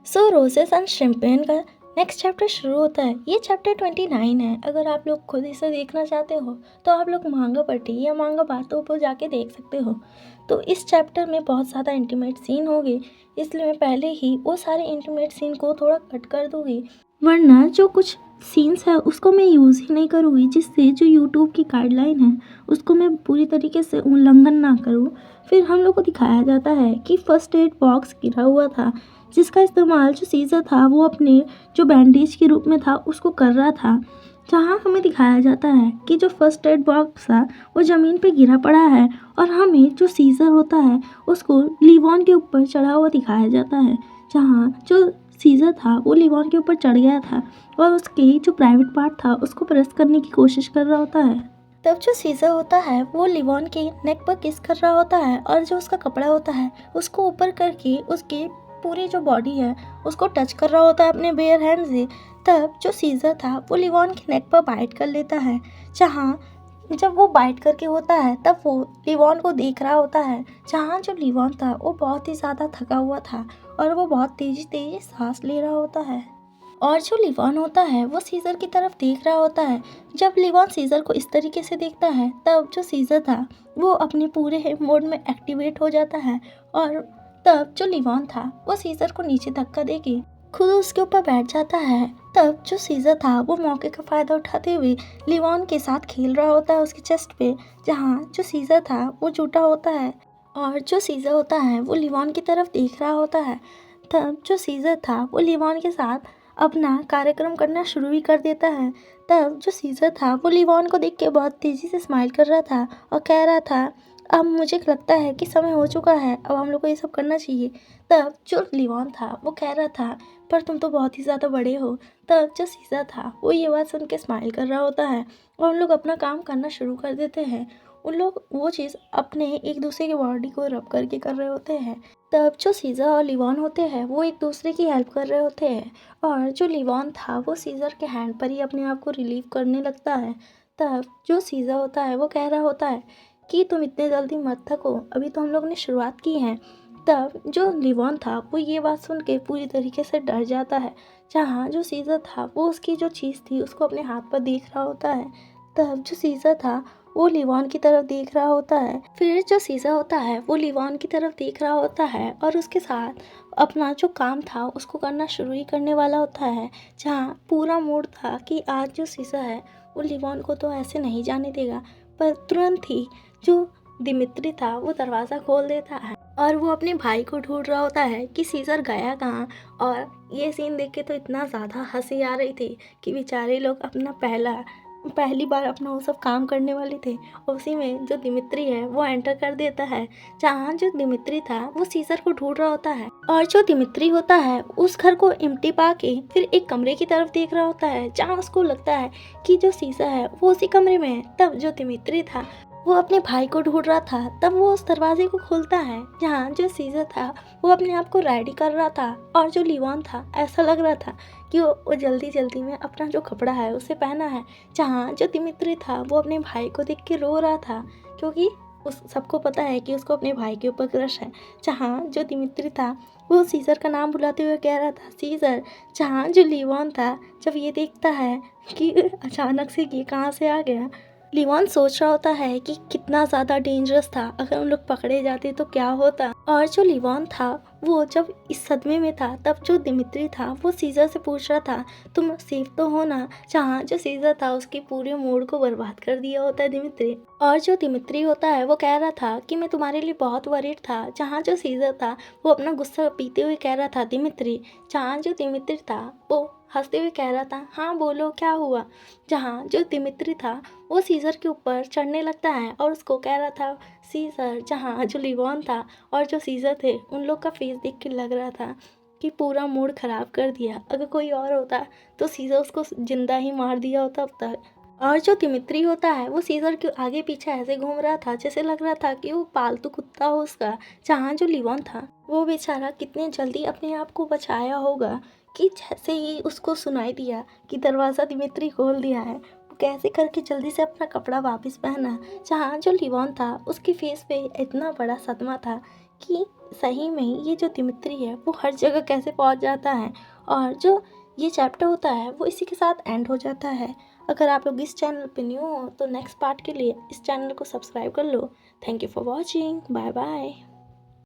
So roses and champagne का next chapter शुरू होता है। ये चैप्टर 29 है। अगर आप लोग खुद इसे देखना चाहते हो तो आप लोग मांगा पट्टी या मांगा बातों पर जाके देख सकते हो। तो इस चैप्टर में बहुत ज़्यादा इंटीमेट सीन होगी, इसलिए मैं पहले ही वो सारे इंटीमेट सीन को थोड़ा कट कर दूँगी, वरना जो कुछ सीन्स है उसको मैं यूज़ ही नहीं करूँगी, जिससे जो यूट्यूब की गाइडलाइन है उसको मैं पूरी तरीके से उल्लंघन ना करूँ। फिर हम लोग को दिखाया जाता है कि फर्स्ट एड बॉक्स गिरा हुआ था, जिसका इस्तेमाल जो सीज़र था वो अपने जो बैंडेज के रूप में था उसको कर रहा था। जहाँ हमें दिखाया जाता है कि जो फर्स्ट एड बॉक्स था वो ज़मीन पे गिरा पड़ा है और हमें जो सीज़र होता है उसको लिवॉन के ऊपर चढ़ा हुआ दिखाया जाता है। जहाँ जो सीज़र था वो लिवॉन के ऊपर चढ़ गया था और उसके जो प्राइवेट पार्ट था उसको प्रेस करने की कोशिश कर रहा होता है। तब जो सीज़र होता है वो लिवॉन के नेक पर किस कर रहा होता है और जो उसका कपड़ा होता है उसको ऊपर करके उसकी पूरी जो बॉडी है उसको टच कर रहा होता है अपने बेयर हैंड से। तब जो सीज़र था वो लिवॉन के नेक पर बाइट कर लेता है। जहाँ जब वो बाइट करके होता है तब वो लिवॉन को देख रहा होता है। जहाँ जो लिवॉन था वो बहुत ही ज़्यादा थका हुआ था और वो बहुत तेज़ी तेज़ी सांस ले रहा होता है। और जो लिवॉन होता है वो सीज़र की तरफ देख रहा होता है। जब लिवॉन सीज़र को इस तरीके से देखता है तब जो सीज़र था वो अपने पूरे मोड में एक्टिवेट हो जाता है और तब जो लिवॉन था वो सीज़र को नीचे धक्का देके खुद उसके ऊपर बैठ जाता है। तब जो सीज़र था वो मौके का फ़ायदा उठाते हुए लिवॉन के साथ खेल रहा होता है उसके चेस्ट पे, जहाँ जो सीज़र था वो झूठा होता है और जो सीज़र होता है वो लिवॉन की तरफ देख रहा होता है। तब जो सीज़र था वो लिवॉन के साथ अपना कार्यक्रम करना शुरू भी कर देता है। तब जो सीज़र था वो लिवॉन को देख के बहुत तेज़ी से स्माइल कर रहा था और कह रहा था, अब मुझे लगता है कि समय हो चुका है, अब हम लोग को ये सब करना चाहिए। तब जो लिवॉन था वो कह रहा था, पर तुम तो बहुत ही ज़्यादा बड़े हो। तब जो सीज़र था वो ये बात सुन के स्माइल कर रहा होता है और उन लोग अपना काम करना शुरू कर देते हैं। उन लोग वो चीज़ अपने एक दूसरे की बॉडी को रब करके कर रहे होते हैं। तब जो सीज़र और लिवॉन होते हैं वो एक दूसरे की हेल्प कर रहे होते हैं और जो लिवॉन था वो सीज़र के हैंड पर ही अपने आप को रिलीव करने लगता है। तब जो सीज़र होता है वो कह रहा होता है कि तुम इतने जल्दी मत थको, अभी तो हम लोग ने शुरुआत की है। तब जो लिवॉन था वो ये बात सुन के पूरी तरीके से डर जाता है। जहाँ जो सीज़र था वो उसकी जो चीज़ थी उसको अपने हाथ पर देख रहा होता है। तब जो सीज़र था वो लिवॉन की तरफ देख रहा होता है। फिर जो सीज़र होता है वो लिवॉन की तरफ देख रहा होता है और उसके साथ अपना जो काम था उसको करना शुरू ही करने वाला होता है। जहाँ पूरा मूड था कि आज जो सीज़र है वो लिवॉन को तो ऐसे नहीं जाने देगा, पर तुरंत ही जो दिमित्री था वो दरवाज़ा खोल देता है और वो अपने भाई को ढूंढ रहा होता है कि सीज़र गया कहाँ। और ये सीन देख के तो इतना ज़्यादा हंसी आ रही थी कि बेचारे लोग अपना पहली बार अपना वो सब काम करने वाले थे। उसी में जो दिमित्री है वो एंटर कर देता है। जहाँ जो दिमित्री था वो सीज़र को ढूंढ रहा होता है और जो दिमित्री होता है उस घर को एम्प्टी पा के फिर एक कमरे की तरफ देख रहा होता है, जहाँ उसको लगता है कि जो सीज़र है वो उसी कमरे में है। तब जो दिमित्री था वो अपने भाई को ढूंढ रहा था। तब वो उस दरवाजे को खोलता है जहाँ जो सीज़र था वो अपने आप को रेडी कर रहा था और जो लिवॉन था ऐसा लग रहा था कि वो जल्दी जल्दी में अपना जो कपड़ा है उसे पहना है। जहाँ जो दिमित्री था वो अपने भाई को देख के रो रहा था, क्योंकि उस सबको पता है कि उसको अपने भाई के ऊपर क्रश है। जहाँ जो दिमित्री था वो सीज़र का नाम बुलाते हुए कह रहा था, सीज़र। जहाँ जो लिवॉन था जब ये देखता है कि अचानक से ये कहाँ से आ गया, लिवॉन सोच रहा होता है कि कितना ज़्यादा डेंजरस था, अगर उन लोग पकड़े जाते तो क्या होता। और जो लिवॉन था वो जब इस सदमे में था तब जो दिमित्री था वो सीज़र से पूछ रहा था, तुम सेफ तो हो ना। जहाँ जो सीज़र था उसके पूरे मूड को बर्बाद कर दिया होता है दिमित्री। और जो दिमित्री होता है वो कह रहा था कि मैं तुम्हारे लिए बहुत वरीड था। जहाँ जो सीज़र था वो अपना गुस्सा पीते हुए कह रहा था, दिमित्री। जहाँ जो दिमित्री था वो हंसते हुए कह रहा था, हाँ बोलो क्या हुआ। जहाँ जो दिमित्री था वो सीज़र के ऊपर चढ़ने लगता है और उसको कह रहा था, सीज़र। जहाँ जो लिवॉन था और जो सीज़र थे उन लोग का फेस देख के लग रहा था कि पूरा मूड ख़राब कर दिया। अगर कोई और होता तो सीज़र उसको जिंदा ही मार दिया होता अब तक। और जो दिमित्री होता है वो सीज़र के आगे पीछे ऐसे घूम रहा था जैसे लग रहा था कि वो पालतू कुत्ता हो उसका। जहाँ जो लिवॉन था वो बेचारा कितने जल्दी अपने आप को बचाया होगा कि जैसे ही उसको सुनाई दिया कि दरवाज़ा दिमित्री खोल दिया है, वो कैसे करके जल्दी से अपना कपड़ा वापस पहना। जहाँ जो लिवॉन था उसके फेस पे इतना बड़ा सदमा था कि सही में ये जो दिमित्री है वो हर जगह कैसे पहुंच जाता है, और जो ये चैप्टर होता है वो इसी के साथ एंड हो जाता है। अगर आप लोग इस चैनल पे न्यू हो तो नेक्स्ट पार्ट के लिए इस चैनल को सब्सक्राइब कर लो। Thank you for watching, bye bye.